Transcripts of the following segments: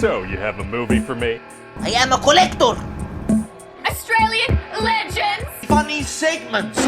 So, you have a movie for me? I am a collector. Australian legends. Funny segments.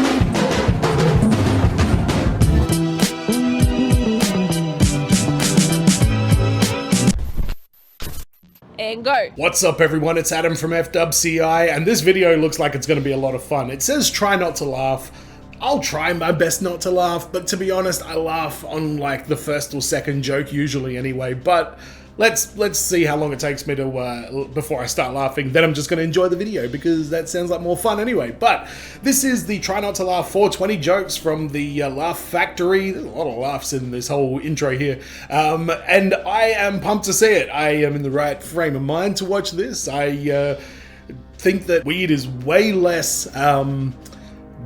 And go. What's up everyone, it's Adam from FWCI, and this video looks like it's going to be a lot of fun. It says try not to laugh. I'll try my best not to laugh, but to be honest, I laugh on like the first or second joke usually anyway, but let's see how long it takes me to, before I start laughing. Then I'm just going to enjoy the video because that sounds like more fun anyway. But this is the Try Not to Laugh 420 jokes from the Laugh Factory. There's a lot of laughs in this whole intro here. And I am pumped to see it. I am in the right frame of mind to watch this. I think that weed is way less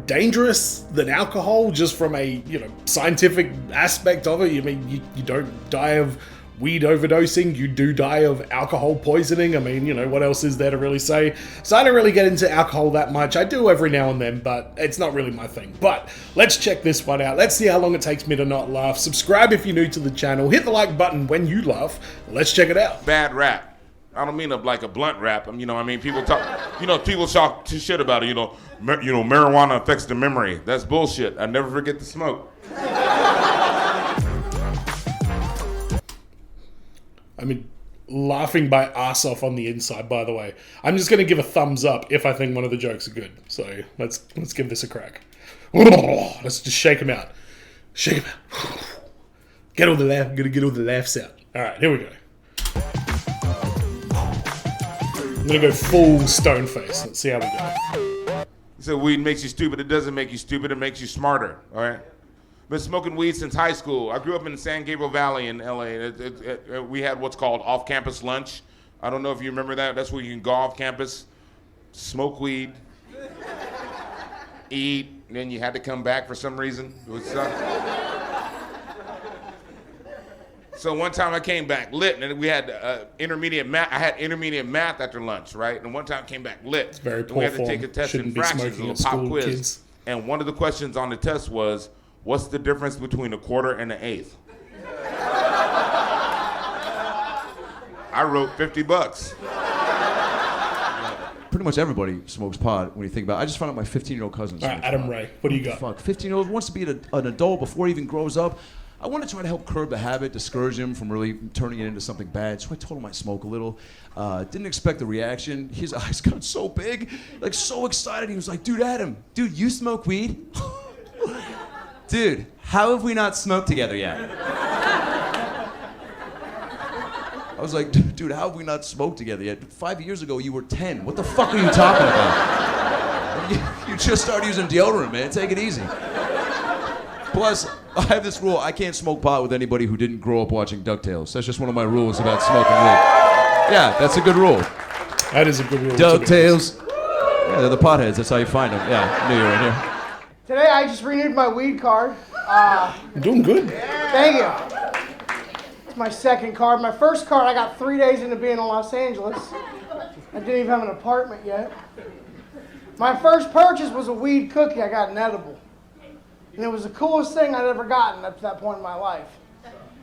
dangerous than alcohol, just from a scientific aspect of it. I mean, you don't die of weed overdosing, you do die of alcohol poisoning. I mean, what else is there to really say? So I don't really get into alcohol that much. I do every now and then, but it's not really my thing. But let's check this one out. Let's see how long it takes me to not laugh. Subscribe if you're new to the channel. Hit the like button when you laugh. Let's check it out. Bad rap. I don't mean like a blunt rap. People talk. People talk shit about it. Marijuana affects the memory. That's bullshit. I never forget to smoke. Laughing my ass off on the inside, by the way. I'm just going to give a thumbs up if I think one of the jokes are good. So let's give this a crack. Let's just shake them out. Shake them out. Get all the laugh. I'm going to get all the laughs out. All right, here we go. I'm going to go full stone face. Let's see how we go. You said weed makes you stupid. It doesn't make you stupid. It makes you smarter. All right. Been smoking weed since high school. I grew up in San Gabriel Valley in LA. We had what's called off-campus lunch. I don't know if you remember that. That's where you can go off campus, smoke weed, eat, and then you had to come back for some reason. It was, so one time I came back lit, and we had intermediate math. I had intermediate math after lunch, right? And one time I came back lit. It's very poor and we had to form. take a test Shouldn't in be fractions, a smoking little at pop school, quiz. kids. And one of the questions on the test was, what's the difference between a quarter and an eighth? I wrote $50. Pretty much everybody smokes pot when you think about it. I just found out my 15-year-old cousin smokes pot. Adam Ray, what do you got? Fuck, 15-year-old wants to be an adult before he even grows up. I want to try to help curb the habit, discourage him from really turning it into something bad. So I told him I'd smoke a little. Didn't expect the reaction. His eyes got so big, like so excited. He was like, dude, Adam, dude, you smoke weed? Dude, how have we not smoked together yet? I was like, dude, how have we not smoked together yet? 5 years ago, you were 10. What the fuck are you talking about? You just started using deodorant, man. Take it easy. Plus, I have this rule. I can't smoke pot with anybody who didn't grow up watching DuckTales. That's just one of my rules about smoking weed. Yeah, that's a good rule. That is a good rule. DuckTales. Yeah, they're the potheads. That's how you find them. Yeah, I knew you were in here. Today I just renewed my weed card. I'm doing good. Thank you. It's my second card. My first card I got 3 days into being in Los Angeles. I didn't even have an apartment yet. My first purchase was a weed cookie. I got an edible. And it was the coolest thing I'd ever gotten up to that point in my life.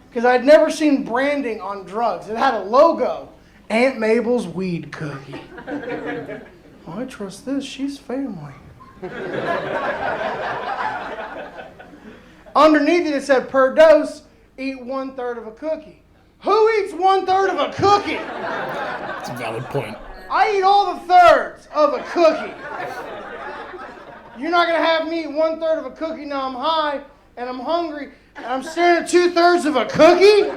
Because I'd never seen branding on drugs. It had a logo. Aunt Mabel's weed cookie. Oh, I trust this. She's family. Underneath it said, per dose, eat 1/3 of a cookie. Who eats 1/3 of a cookie? That's a valid point. I eat all the thirds of a cookie. You're not gonna have me eat 1/3 of a cookie. Now I'm high and I'm hungry and I'm staring at 2/3 of a cookie?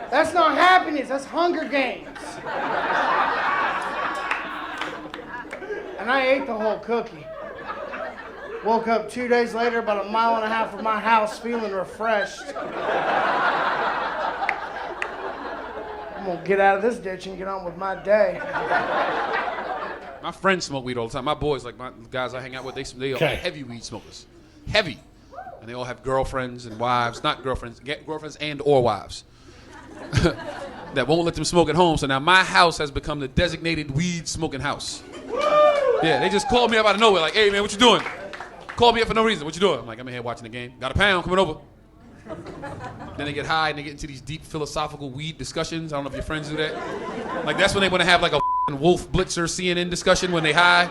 That's not happiness, that's Hunger Games. And I ate the whole cookie. Woke up 2 days later, about 1.5 miles from my house, feeling refreshed. I'm gonna get out of this ditch and get on with my day. My friends smoke weed all the time. My boys, like my guys I hang out with, they all heavy weed smokers. Heavy. And they all have girlfriends and wives, not girlfriends, girlfriends and or wives. That won't let them smoke at home. So now my house has become the designated weed smoking house. Yeah, they just called me up out of nowhere, like, hey man, what you doing? Called me up for no reason. What you doing? I'm like, I'm in here watching the game. Got a pound coming over. Then they get high and they get into these deep philosophical weed discussions. I don't know if your friends do that. Like that's when they want to have like a Wolf Blitzer CNN discussion when they high.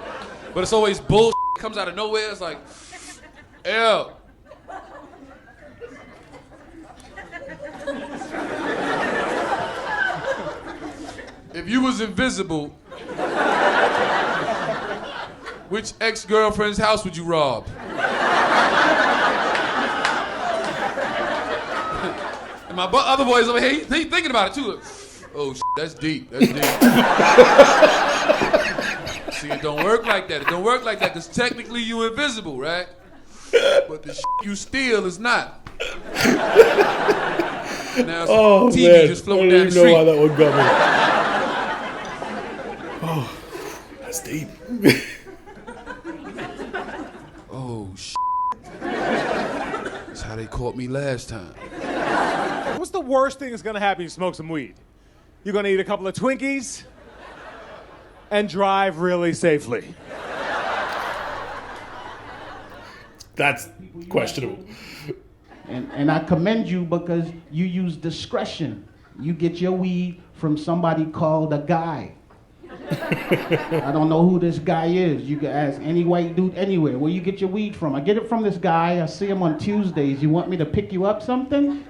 But it's always bullshit. It comes out of nowhere. It's like, ew. If you was invisible, which ex-girlfriend's house would you rob? And my other boys over here, he thinking about it too. Oh, that's deep. That's deep. See, it don't work like that. It don't work like that because technically you invisible, right? But the you steal is not. Now TV man. just floating I down don't the even know street. why that one got me. Oh, that's deep. Oh, that's how they caught me last time. What's the worst thing that's gonna happen if you smoke some weed? You're gonna eat a couple of Twinkies and drive really safely. That's questionable. And I commend you because you use discretion. You get your weed from somebody called a guy. I don't know who this guy is. You can ask any white dude anywhere. Where you get your weed from? I get it from this guy. I see him on Tuesdays. You want me to pick you up something?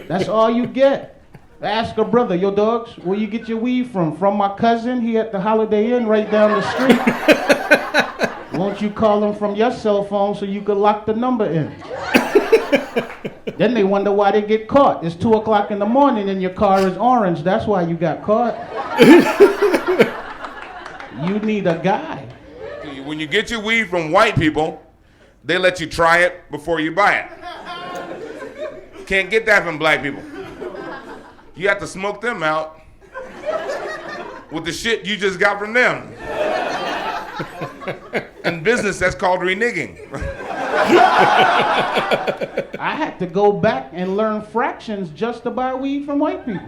That's all you get. Ask a brother, yo dogs, where you get your weed from? From my cousin. He at the Holiday Inn right down the street. Won't you call him from your cell phone so you could lock the number in? Then they wonder why they get caught. It's 2 o'clock in the morning and your car is orange. That's why you got caught. You need a guy. When you get your weed from white people, they let you try it before you buy it. Can't get that from black people. You have to smoke them out with the shit you just got from them. In business, that's called reneging. I had to go back and learn fractions just to buy weed from white people.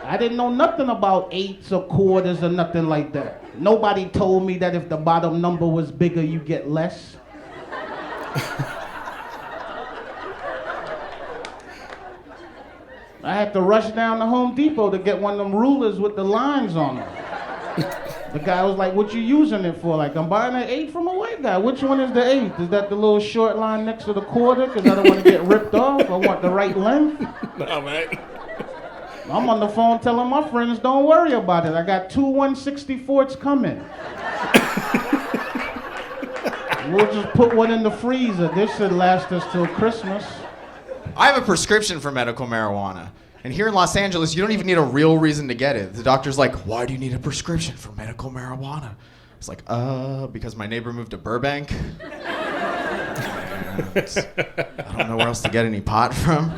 I didn't know nothing about eighths or quarters or nothing like that. Nobody told me that if the bottom number was bigger, you get less. I had to rush down to Home Depot to get one of them rulers with the lines on them. The guy was like, what you using it for? Like, I'm buying an eighth from a white guy. Which one is the eighth? Is that the little short line next to the quarter? Because I don't want to get ripped off. I want the right length. No, man. I'm on the phone telling my friends, don't worry about it. I got 2 1/64s coming. We'll just put one in the freezer. This should last us till Christmas. I have a prescription for medical marijuana. And here in Los Angeles, you don't even need a real reason to get it. The doctor's like, why do you need a prescription for medical marijuana? It's like, because my neighbor moved to Burbank. I don't know where else to get any pot from.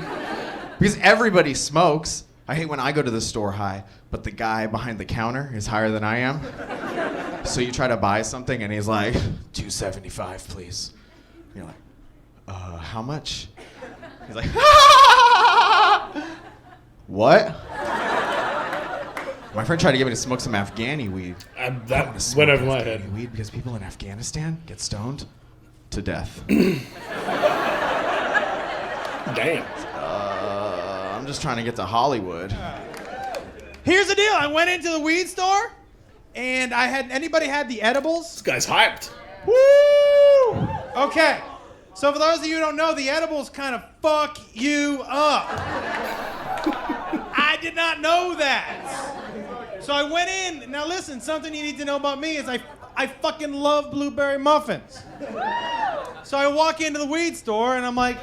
Because everybody smokes. I hate when I go to the store high, but the guy behind the counter is higher than I am. So you try to buy something and he's like, $2.75, please. And you're like, how much? He's like, what? My friend tried to get me to smoke some Afghani weed. That went over my head. Weed because people in Afghanistan get stoned to death. Damn. I'm just trying to get to Hollywood. Here's the deal. I went into the weed store, and anybody had the edibles? This guy's hyped. Woo! Okay. So for those of you who don't know, the edibles kind of fuck you up. I did not know that. So I went in. Now listen, something you need to know about me is I fucking love blueberry muffins. So I walk into the weed store and I'm like,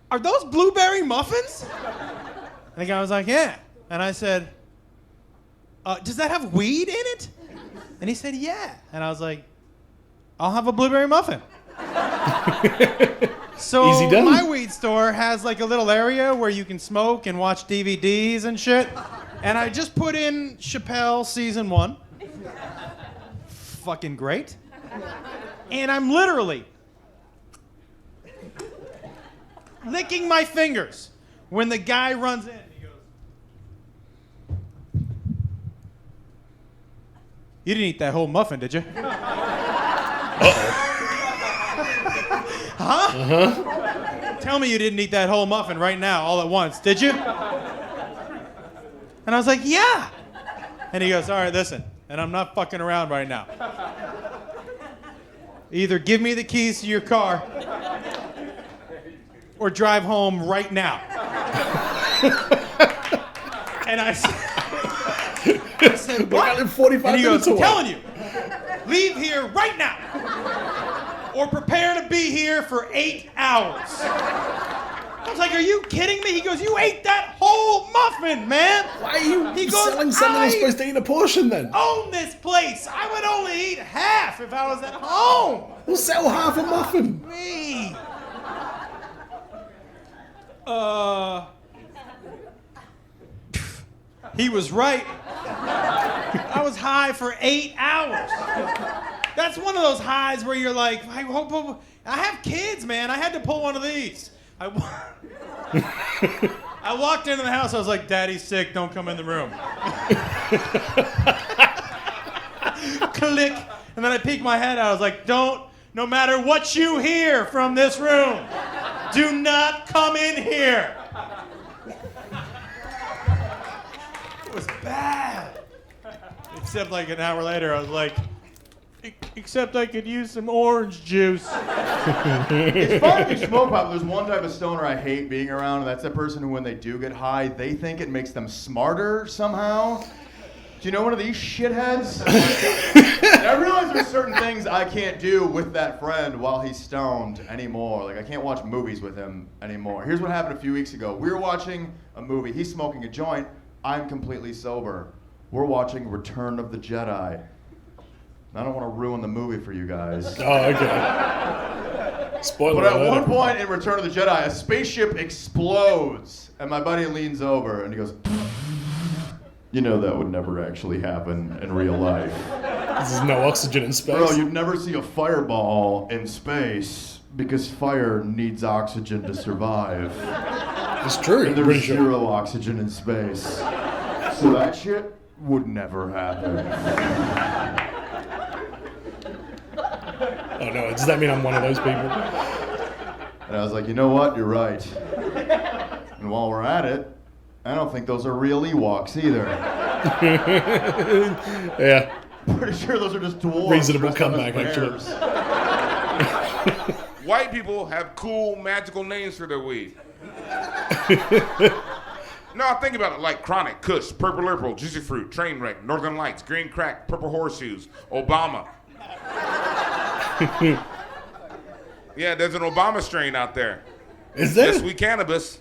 are those blueberry muffins? The guy was like, yeah. And I said, does that have weed in it? And he said, yeah. And I was like, I'll have a blueberry muffin. So Easy done. my weed store has like a little area where you can smoke and watch DVDs and shit. And I just put in Chappelle season 1. Fucking great. And I'm literally licking my fingers when the guy runs in. He goes, you didn't eat that whole muffin, did you? Huh? Tell me you didn't eat that whole muffin right now, all at once, did you? And I was like, yeah. And he goes, all right, listen, and I'm not fucking around right now. Either give me the keys to your car or drive home right now. And I said, what? And he goes, I'm telling you, leave here right now or prepare to be here for 8 hours. I was like, are you kidding me? He goes, you ate that whole muffin, man. Why are you selling something that's supposed to eat a portion then? Own this place. I would only eat half if I was at home. We'll sell half a muffin. Me. He was right. I was high for 8 hours. That's one of those highs where you're like, I have kids, man. I had to pull one of these. I walked into the house. I was like, Daddy's sick. Don't come in the room. Click. And then I peeked my head out. I was like, no matter what you hear from this room, do not come in here. It was bad. Except like an hour later, I was like, except I could use some orange juice. It's fun if you smoke pot. There's one type of stoner I hate being around, and that's that person who, when they do get high, they think it makes them smarter somehow. Do you know one of these shitheads? And I realize there's certain things I can't do with that friend while he's stoned anymore. Like, I can't watch movies with him anymore. Here's what happened a few weeks ago. We were watching a movie. He's smoking a joint. I'm completely sober. We're watching Return of the Jedi. I don't want to ruin the movie for you guys. Oh, okay. Spoiler But at alert. one point in Return of the Jedi, a spaceship explodes, and my buddy leans over and he goes, you know that would never actually happen in real life. There's no oxygen in space. Bro, you'd never see a fireball in space because fire needs oxygen to survive. It's true. And there's zero oxygen in space. So that shit would never happen. Oh no, does that mean I'm one of those people? And I was like, you know what? You're right. And while we're at it, I don't think those are real Ewoks either. Yeah. Pretty sure those are just dwarves. Reasonable dressed up as comeback, bears. actually. White people have cool, magical names for their weed. No, think about it like Chronic, Kush, Purple Purple, Juicy Fruit, Trainwreck, Northern Lights, Green Crack, Purple Horseshoes, Obama. Yeah, there's an Obama strain out there. Is there? Yes, we cannabis.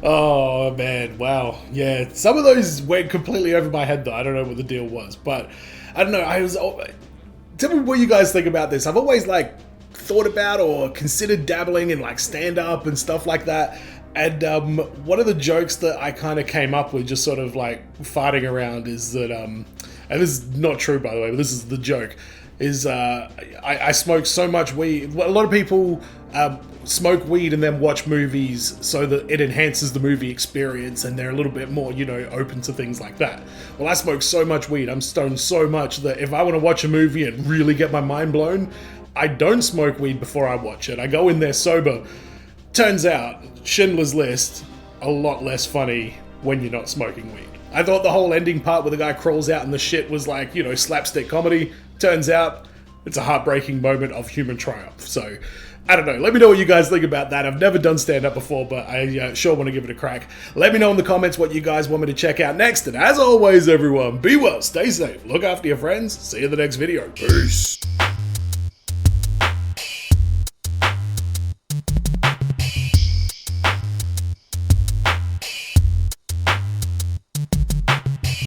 Oh man, wow. Yeah, some of those went completely over my head though. I don't know what the deal was, but I don't know. Tell me what you guys think about this. I've always thought about or considered dabbling in stand-up and stuff like that. And one of the jokes that I kind of came up with, just sort of farting around, is that, and this is not true by the way, but this is the joke, is I smoke so much weed. A lot of people smoke weed and then watch movies so that it enhances the movie experience and they're a little bit more, open to things like that. Well, I smoke so much weed, I'm stoned so much that if I want to watch a movie and really get my mind blown, I don't smoke weed before I watch it. I go in there sober. Turns out, Schindler's List, a lot less funny when you're not smoking weed. I thought the whole ending part where the guy crawls out and the shit was slapstick comedy. Turns out, it's a heartbreaking moment of human triumph. So, I don't know. Let me know what you guys think about that. I've never done stand-up before, but I sure want to give it a crack. Let me know in the comments what you guys want me to check out next. And as always, everyone, be well, stay safe, look after your friends. See you in the next video. Peace.